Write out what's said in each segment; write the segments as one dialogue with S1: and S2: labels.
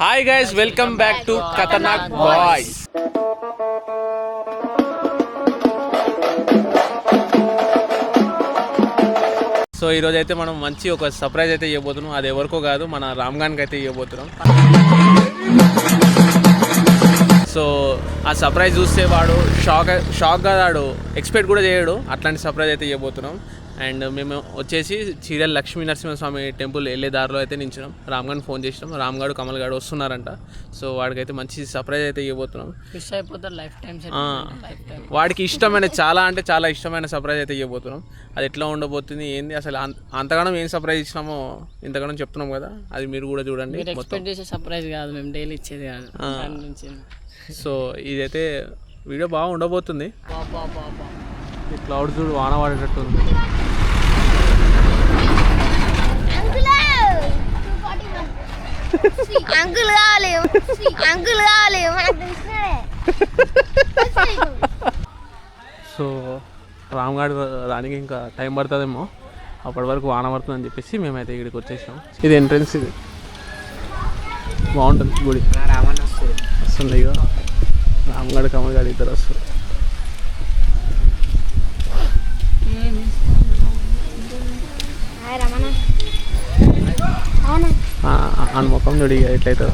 S1: Hi guys, welcome back to Khatarnak Boys. So ఈరోజు అయితే మనం మంచి ఒక సర్ప్రైజ్ అయితే ఇవ్వబోతున్నాం. అది ఎవరికో కాదు, మన రామ్గాన్కి అయితే ఇవ్వబోతున్నాం. సో ఆ సర్ప్రైజ్ చూస్తే వాడు షాక్గా వాడు ఎక్స్పెక్ట్ కూడా చేయడు. అట్లాంటి సర్ప్రైజ్ అయితే ఇవ్వబోతున్నాం. అండ్ మేము వచ్చేసి చీరల్ లక్ష్మీ నరసింహస్వామి టెంపుల్ వెళ్ళే దారిలో అయితే నించున్నాం. రామ్గాన్ ఫోన్ చేసినాం, రామ్గాడు కమల్ గాడు వస్తున్నారంట. సో వాడికైతే మంచి సర్ప్రైజ్ అయితే ఇవ్వబోతున్నాం. వాడికి ఇష్టమైన చాలా అంటే చాలా ఇష్టమైన సర్ప్రైజ్ అయితే ఇవ్వబోతున్నాం. అది ఎట్లా ఉండబోతుంది ఏంది అసలు అంతగానో ఏం సర్ప్రైజ్ ఇచ్చినామో ఇంతగానో చెప్తున్నాం కదా, అది మీరు కూడా చూడండి.
S2: సర్ప్రైజ్ కాదు, మేము డైలీ ఇచ్చేది కాదు.
S1: సో ఇదైతే వీడియో బాగా ఉండబోతుంది. ఈ క్లౌడ్ చూడు, వాన పడేటట్టు ఉంది. సో రామ్గాడ్ దానికి ఇంకా టైం పడుతుందేమో, అప్పటి వరకు వాన పడుతుందని చెప్పేసి మేమైతే ఇక్కడికి వచ్చేసాం. ఇది ఎంట్రన్స్, ఇది బాగుంటుంది గుడి. వస్తుంది ఇక రామ్గాడ్ కమల్ గారు ఇద్దరు వస్తారు. అని ముఖం చూడి ఎట్లయితే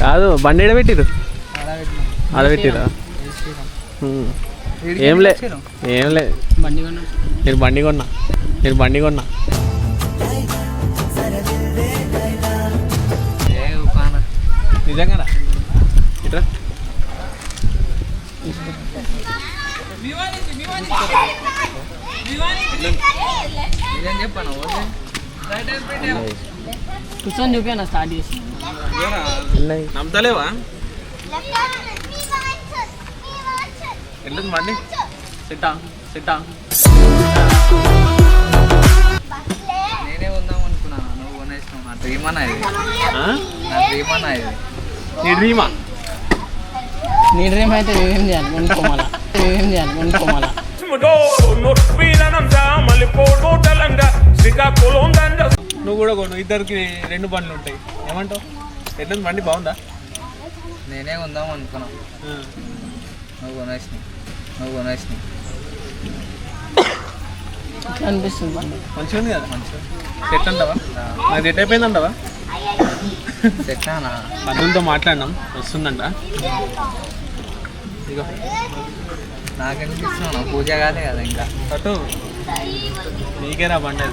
S1: కాదు, బండి ఎడబెట్టిరు ఆడబెట్టిరా? ఏంలే నేను బండి కొన్నా నిజంగా ఇట్రా.
S2: కూర్చొని చూపాను స్టార్ట్ చేసి
S1: నమ్మతలేవా? ఎట్లుంది బండి? సిట్టా
S3: నేనే ఉందాం అనుకున్నాను, నువ్వు కొనేసినావు. నా డ్రీమ్ అన్నా ఇది.
S1: నీ డ్రీమా?
S2: నీ డ్రీమ్ అయితే ఏం చేయాలి కొనుక్కోమాలా.
S1: నువ్వు కూడా కొను, ఇద్దరికి 2 బండ్లు ఉంటాయి. ఏమంటావు? ఎట్లుంది బండి, బాగుందా?
S3: నేనే ఉందాం అనుకున్నా, నువ్వు కొనేసినావు.
S2: అనిపిస్తుంది
S1: మంచిగా ఉంది కదా, మంచిగా సెట్ అంటావా? నాకు సెట్ అయిపోయిందంటావా?
S3: సెట్ అన్నా,
S1: బంధువులతో మాట్లాడినాం, వస్తుందంట. ఇగో
S3: నాకెందుకు పూజ కాదే కదా ఇంకా.
S1: అటు నీకేరా బండి,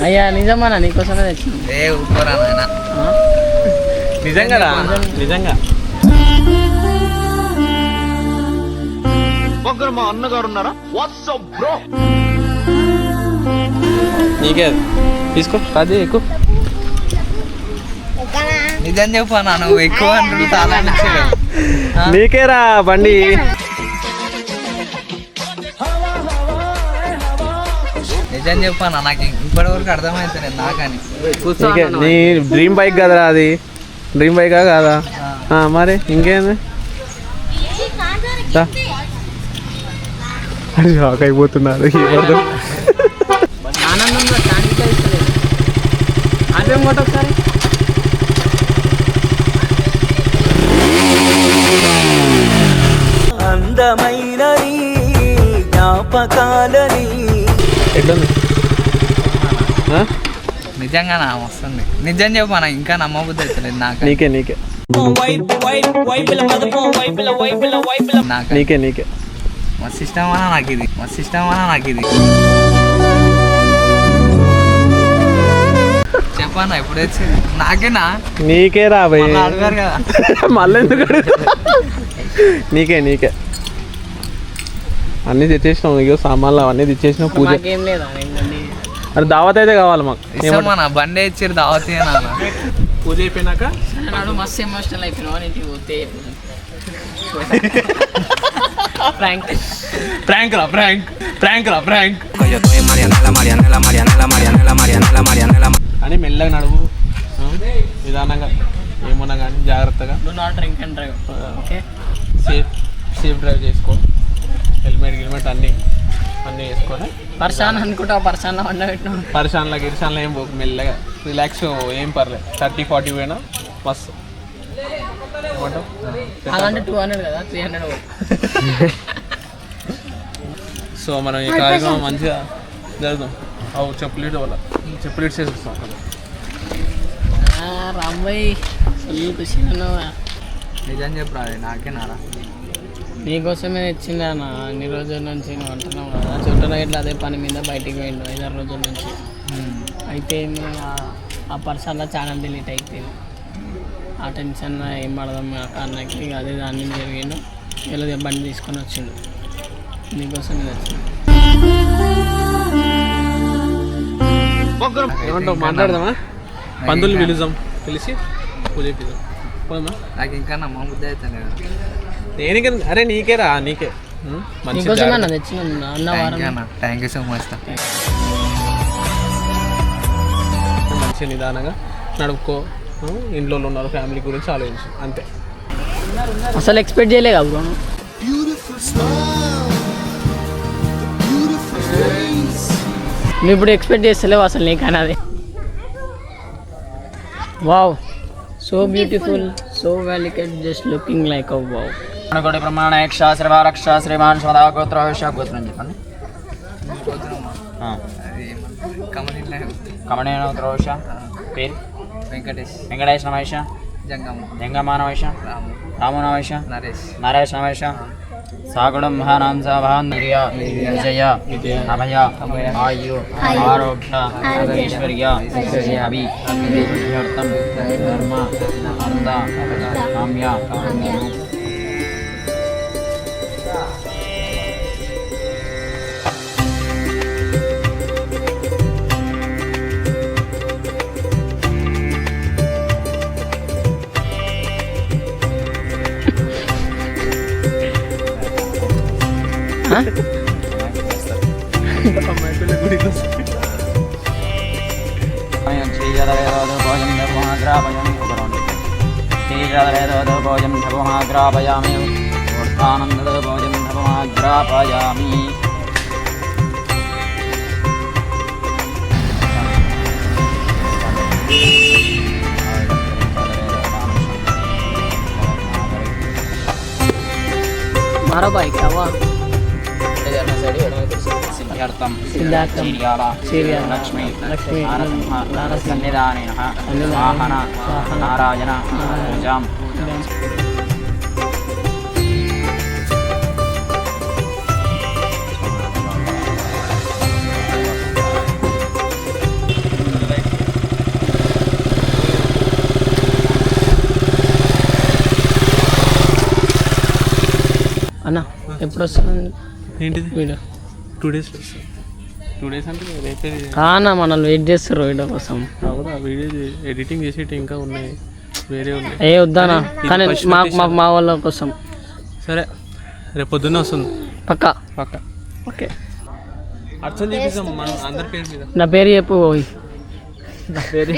S2: అయ్యా నిజమానా? నీకోసమే తెచ్చింది.
S3: ఊరుకోరా నాయన,
S1: నిజంగా.
S4: మా అన్నగారు ఉన్నారా? WhatsApp bro.
S1: నీకే తీసుకో, రాజే ఎక్కువ.
S3: నిజం చెప్పానా? నువ్వు ఎక్కువ అంటున్నావు.
S1: నీకేరా బండి.
S3: నిజం చెప్పానా? నాకు ఇప్పటి వరకు అర్థమవుతుంది నాకని.
S1: నీ డ్రీమ్ బైక్ కదరా అది? డ్రీమ్ బైకా కాదా? మరి ఇంకేంది? షాక్ అయిపోతున్నారు.
S2: ఆనందంగా అదే ఒకసారి
S5: అందమైన జ్ఞాపకాలని.
S3: నిజంగా నా వస్తుంది. నిజం చెప్పానా? ఇంకా నమ్మబుద్ధి అవుతలేదు నాకు.
S1: నీకే
S3: మస్తు ఇష్టమన్నా నాకు ఇది. చెప్పానా? ఎప్పుడు వచ్చింది నాకేనా?
S1: నీకే రాబోయే
S3: అడగారు కదా
S1: మళ్ళీ ఎందుకు? నీకే అన్నీ తెచ్చేసినాం. ఇగో సామాన్లు అవన్నీ తెచ్చేసినాం. పూజ
S2: ఏం లేదా?
S1: అది దావత్ అయితే కావాలి మాకు.
S3: ఏమన్నా బండి ఇచ్చారు దావత్
S1: పూజ అయిపోయినాక
S2: మస్తు ఎమోషనల్ అయిపోయినావు. ప్రాంక్
S1: అని మెల్లగా నడువు, నిదానంగా, ఏమన్నా కానీ జాగ్రత్తగా.
S2: Do not drink and drive. Okay,
S1: safe drive చేసుకో. హెల్మెట్ అన్నీ వేసుకొని
S2: పర్షాన్ అనుకుంటా పర్షాన్లో వండ పెట్టినా
S1: పరిశాన్లో గిరిశాన్లో ఏం పోకు, మెల్లగా రిలాక్స్, ఏం పర్లేదు. 30-40 పోయినా మస్తు. ఏమంటావు?
S2: అలాంటి 200 కదా 300.
S1: సో మనం ఈ కార్యక్రమం మంచిగా జరుగుతాం. అవు చెప్పులీట్ వల్ల చెప్పులీట్ చేసేస్తాం.
S2: రాంబాయ్ ఫుల్ ఖుషిగా ఉన్నావా?
S3: నిజం చెప్పరా నాకే నారా
S2: నీకోసమే తెచ్చిందా అన్న, అన్ని రోజుల నుంచి నువ్వు అంటున్నావు కదా. చుట్టూ ఇట్లా అదే పని మీద బయటికి పోయిండు 5-6 రోజుల నుంచి. అయితే ఆ పర్సన్లో ఛానల్ డిలీట్ అయిపోయింది. ఆ టెన్షన్ ఏం పడదాం అన్నకి, ఇక అదే దాని మీద జరిగిండు. ఇలా బండి తీసుకొని వచ్చిండు, నీకోసమే తెచ్చిండు.
S1: ఏమంటావు? మాట్లాడదామా? పందులు పిలుద్దాం, పిలిచి పూజ చేపిద్దాం. పోదామా?
S3: నాకు ఇంకా నమ్మ బుద్ధి అవుతాను కదా.
S1: దేనికి? అరే నీకేరా, నీకే.
S2: నీకోసమే అన్న తెచ్చిన అన్న వారం.
S3: Thank you so much.
S1: మంచి నిదానంగా నడుపుకో. ఇంట్లో ఉన్నారు, ఫ్యామిలీ గురించి ఆలోచించు, అంతే.
S2: అసలు ఎక్స్పెక్ట్ చేయలే కదా బ్రో. నువ్వు ఇప్పుడు ఎక్స్పెక్ట్ చేస్తలేవు అసలు నీకన్నా అది. వావ్, సో బ్యూటిఫుల్, సో వెలికెట్, just looking like a wow.
S5: అనుకోటి ప్రమాణ యక్ష శ్రీవారక్ష శ్రీమాన్ స్వదా గోత్ర గోత్రం చెప్పండి. కమనీయ ఉత్తరవశ పేరు వెంకటేష్ నమేష జంగమానవేశ రామనవేశ నరేష్ నవేశ సాగుణం మహానాం సభాన్ విజయ అభయ ఆయు ఆరోగ్య ఐశ్వర్య అభి అర్థం ధర్మ అర్థ కామ్య భోజం ధపమాగ్రాపయామి ఊర్ధ్వానంద భోజం ధపమాగ్రాపయామి.
S2: मारो भाई क्या हुआ?
S5: सिद्धार्थम
S2: सिद्धार्थम
S5: सीरियाला लक्ष्मी सन्निधानेन वाहन नारायण पूजां
S2: అన్న ఎప్పుడు వస్తుంది
S1: ఏంటిది?
S2: Video
S1: 2 days. 2 days అంటే రేపే.
S2: కానా మనల్ని వెయిట్ చేస్తారు వీడియో కోసం.
S1: అవునా? వీడియో ఎడిటింగ్ చేసేటి ఇంకా ఉన్నాయి, వేరే ఉన్నాయి.
S2: ఏ వద్దానా, కానీ మా వాళ్ళ కోసం.
S1: సరే, రేపు పొద్దున్నే వస్తుంది
S2: పక్కా. ఓకే,
S1: అర్థం చేపిస్తాం మనం అందరి పేరు మీద.
S2: నా పేరు చెప్పు. నా పేరు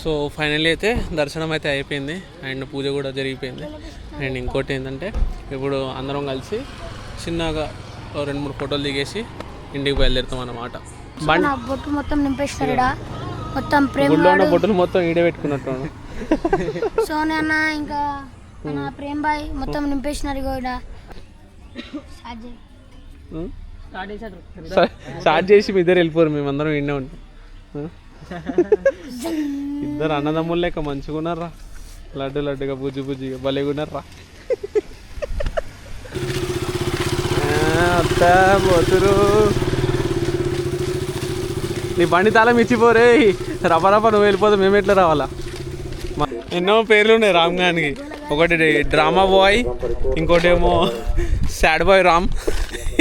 S1: సో ఫైనల్లీ అయితే దర్శనం అయితే అయిపోయింది అండ్ పూజ కూడా జరిగిపోయింది. అండ్ ఇంకోటి ఏంటంటే ఇప్పుడు అందరం కలిసి చిన్నగా 2-3 ఫోటోలు దిగేసి ఇంటికి బయలుదేరుతాం అన్నమాట.
S6: బొట్టు మొత్తం నింపేస్తాడు, మొత్తం ప్రేమ
S1: బొట్టులు మొత్తం ఈడే పెట్టుకున్నట్టు.
S6: సోనియా అన్న ఇంకా మన ప్రేమ్ బాయ్ మొత్తం నింపేసినారు కూడా.
S1: స్టార్ట్ చేసి మీ ఇద్దరు వెళ్ళిపోరు, మేమందరం ఇండే ఉంటాం. ఇద్దరు అన్నదమ్ములు లెక్క మంచిగా ఉన్నారా, లడ్డుగా బుజ్జిగా భలేగా ఉన్నారా. పోతురు నీ బండి తాళం ఇచ్చిపోరే, రప నువ్వు వెళ్ళిపోతే మేము ఎట్లా రావాలా? ఎన్నో పేర్లు ఉన్నాయి రామ్ గానికి. ఒకటి డ్రామా బాయ్, ఇంకోటి ఏమో సాడ్ బాయ్ రామ్,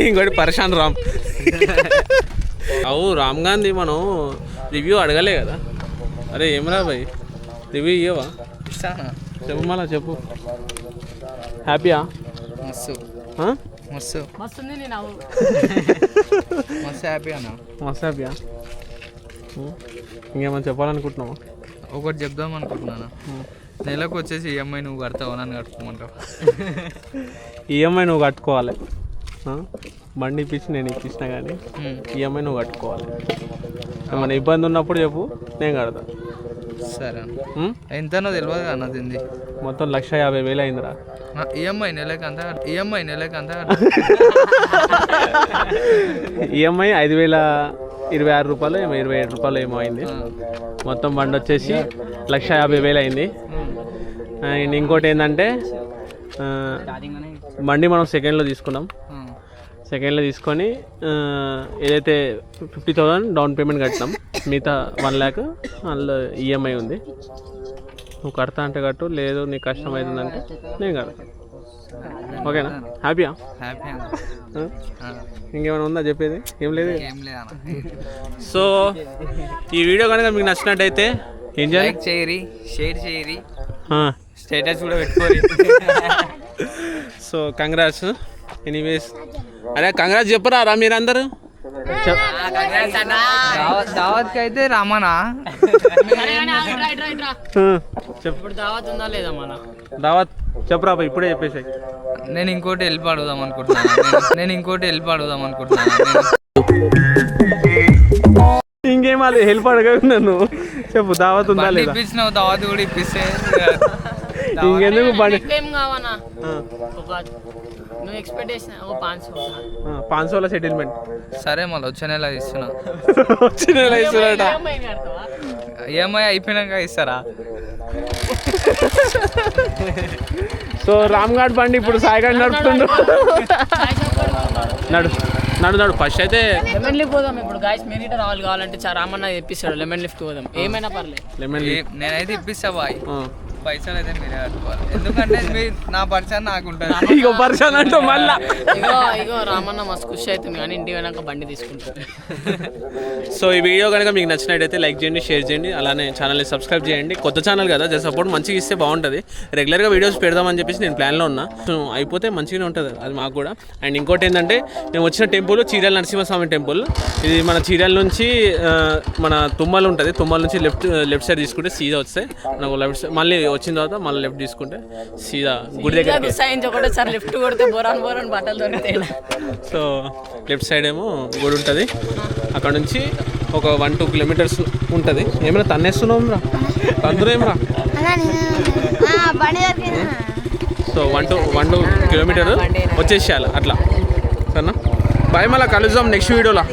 S1: ఇంకోటి పరేషాన్ రామ్. అవు రామ్ గాంధీ మనం రివ్యూ అడగలే కదా. అరే ఏమరా బాయ్, రివ్యూ ఇవ్వవా? చెప్పు, మళ్ళా చెప్పు. హ్యాపీయా?
S3: మస్తు హ్యాపీ అన్న.
S1: మస్తు హ్యాపీయా? ఇంకేమైనా చెప్పాలనుకుంటున్నావా?
S3: ఒకటి చెప్దాం అనుకుంటున్నాను. నెలకు వచ్చేసి ఈఎంఐ నువ్వు కడతావు నన్ను కట్టుకోమంటావు.
S1: ఈఎంఐ నువ్వు కట్టుకోవాలి. బండి ఇప్పించి నేను ఇప్పించినా కానీ ఈఎంఐ నువ్వు కట్టుకోవాలి. ఏమైనా ఇబ్బంది ఉన్నప్పుడు చెప్పు, నేను కడతా.
S3: సరే ఎంతనో తెలియదు అన్న తింది.
S1: మొత్తం 1,50,000 అయిందిరా.
S3: ఈఎంఐ నెలకంతా ఈఎంఐ
S1: 5,026 రూపాయలు ఏమో 27 రూపాయలు ఏమో అయింది. మొత్తం బండి వచ్చేసి 1,50,000 అయింది. అండ్ ఇంకోటి ఏంటంటే బండి మనం సెకండ్లో తీసుకున్నాం. సెకండ్లో తీసుకొని ఏదైతే 50,000 డౌన్ పేమెంట్ కట్టినాం, మిగతా 1 lakh అందులో ఈఎంఐ ఉంది. నువ్వు కడతా అంటే కట్టు, లేదు నీకు కష్టం అవుతుందంటే నేను కడతా. ఓకేనా? హ్యాపీయా?
S3: హ్యాపీ
S1: ఇంకేమైనా ఉందా చెప్పేది? ఏం లేదు.
S3: ఏం లేదన్న.
S1: సో ఈ వీడియో కనుక మీకు నచ్చినట్టయితే ఏం చేయాలి?
S3: లైక్ చేయరి, షేర్ చేయరి, స్టేటస్ కూడా పెట్టుకోరి.
S1: So congrats. ఎనీవేస్, అరే కంగ్రాట్స్ చెప్పరా మీరందరూ.
S3: దావత్కి అయితే రామనా
S1: చెప్పు.
S2: ఇప్పుడు దావత్ ఉందా లేదా మన
S1: దావత్ చెప్పరా ఇప్పుడే చెప్పేసి.
S3: నేను ఇంకోటి హెల్ప్ అడుగుదాం అనుకుంటున్నాను.
S1: ఇంకేం అది హెల్ప్ అడగదు నన్ను. చెప్పు దావత్ ఉందా లేదా?
S3: ఇప్పించినావు, దావత్ కూడా ఇప్పిస్తే
S1: ఇంకెందుకు బండి
S2: ఏం కావనా ఒక నువ్వు ఎక్స్పెక్టేషన్
S1: 500 సెటిల్మెంట్.
S3: సరే మళ్ళీ వచ్చే నెల ఇస్తున్నా.
S1: వచ్చి నెల ఇస్తున్నాడట.
S3: ఈఎంఐ అయిపోయినాక ఇస్తారా?
S1: సో రామ్ గాడ్ బండి ఇప్పుడు సాయిగాడ్ నడుపుతుండు. నడు ఫస్ట్ అయితే
S2: లెమన్ లిఫ్ట్ పోదాం. ఇప్పుడు గాయస్ మెరిట్ రావాలి కావాలంటే రామన్న చెప్పిస్తాడు, లెమన్ లిఫ్ట్ పోదాం. ఏమైనా పర్లేదు.
S1: లెమన్
S3: నేనైతే ఇప్పిస్తా బాయ్. పైసలు అయితే మీరే కట్టుకోవాలి, ఎందుకంటే నా పరిచయం నాకు ఉంటుంది.
S1: ఇగో పరిచయం అంటే మళ్ళా
S2: ఇగో రామన్న మస్తు ఖుషి అవుతుంది, కానీ ఇంటికి వెళ్ళాక బండి తీసుకుంటాడు.
S1: సో ఈ వీడియో కనుక మీకు నచ్చినట్టయితే లైక్ చేయండి, షేర్ చేయండి, అలానే ఛానల్ని సబ్స్క్రైబ్ చేయండి. కొత్త ఛానల్ కదా, జస్ట్ సపోర్ట్ మంచిగా ఇస్తే బాగుంటుంది. రెగ్యులర్గా వీడియోస్ పెడదామని చెప్పేసి నేను ప్లాన్లో ఉన్నా. సో అయిపోతే మంచిగానే ఉంటుంది అది మాకు కూడా. అండ్ ఇంకోటి ఏంటంటే నేను వచ్చిన టెంపుల్ చీరాల నరసింహస్వామి టెంపుల్. ఇది మన చీరాల నుంచి మన తుమ్మల్ ఉంటుంది, తుమ్మల్ నుంచి లెఫ్ట్ సైడ్ తీసుకుంటే సీదా వస్తే మనకు లెఫ్ట్ సైడ్, మళ్ళీ వచ్చిన తర్వాత మళ్ళీ లెఫ్ట్ తీసుకుంటే సీదా గుడి దగ్గర.
S2: ఒకటేసారి లెఫ్ట్ కొడితే బోరాన్ బట్టలు దొరుకుతాయి.
S1: సో లెఫ్ట్ సైడ్ ఏమో గుడి ఉంటుంది. అక్కడ నుంచి ఒక 1-2 kilometers ఉంటుంది. ఏమైనా తన్నేస్తున్నాం రా, తందురేమరా. సో 1-2 kilometers వచ్చేసేయాలి అట్లా. సరేనా? బాయ్, మళ్ళీ కలుద్దాం నెక్స్ట్ వీడియోలో.